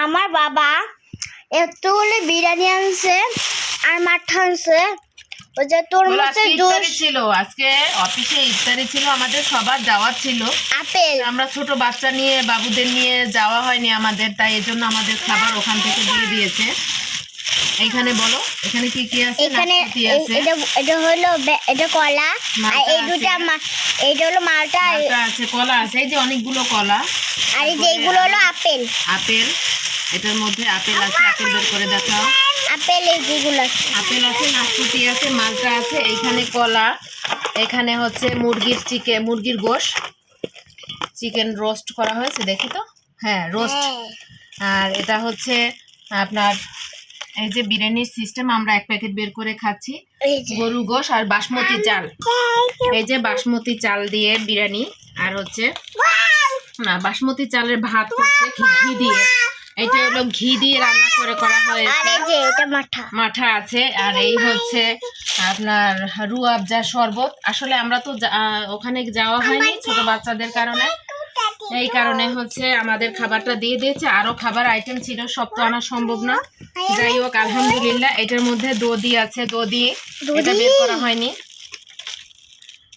আমার বাবা এতগুলো বিরিয়ানি আনছে আর মাঠা আনছে। ওই যে তরমুজের জুস ছিল, আজকে অফিসে ইফতারি ছিল, আমাদের সবার যাওয়ার ছিল। আপেল আমরা ছোট বাচ্চা নিয়ে বাবুদের নিয়ে যাওয়া হয়নি আমাদের, তাই এজন্য আমাদের খাবার ওখান থেকে দিয়ে দিয়েছে। এইখানে বলো এখানে কি কি আছে? এখানে এটা হলো এটা কলা, আর এই দুটো এইটা হলো মালটা আছে, কলা আছে, এই যে অনেকগুলো কলা, আর এই যে এইগুলো হলো আপেল। আপেল, এটার মধ্যে আপেল আছে, আপেল বের করে দেখাও। আপেল এইগুলো আপেল আছে, নাশপাতি আছে, মালটা আছে, এইখানে কলা, এখানে হচ্ছে মুরগির গোশ, চিকেন রোস্ট করা হয়েছে, দেখি তো, হ্যাঁ রোস্ট। আর এটা হচ্ছে আপনার এই যে বিরিয়ানির সিস্টেম, আমরা এক প্যাকেট বের করে খাচ্ছি, গরু গোশ আর বাসমতি চাল। এই যে বাসমতি চাল দিয়ে বিরিয়ানি, আর হচ্ছে না বাসমতি চালের ভাত হচ্ছে ঘি দিয়ে, এটা হলো ঘি দিয়ে রান্না করা হয়েছে। মাঠা আছে, আর এই হচ্ছে আপনার রুয়াবজা শরবত। আসলে আমরা তো ওখানে যাওয়া হয়নি ছোট বাচ্চাদের কারণে, এই কারণে হচ্ছে আমাদের খাবারটা দিয়ে দিয়েছে। আরো খাবার আইটেম ছিল, সব তো আনা সম্ভব না। যাই হোক আলহামদুলিল্লাহ। এটার মধ্যে দধি আছে, দধি এটা বের করা হয়নি,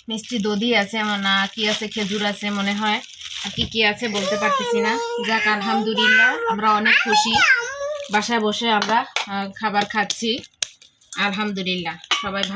মিষ্টি দধি আছে, না কি আছে, খেজুর আছে মনে হয়, আর কি কি আছে বলতে পারতেছি না। যাক আলহামদুলিল্লাহ, আমরা অনেক খুশি, বাসায় বসে আমরা খাবার খাচ্ছি আলহামদুলিল্লাহ। সবাই ভালো।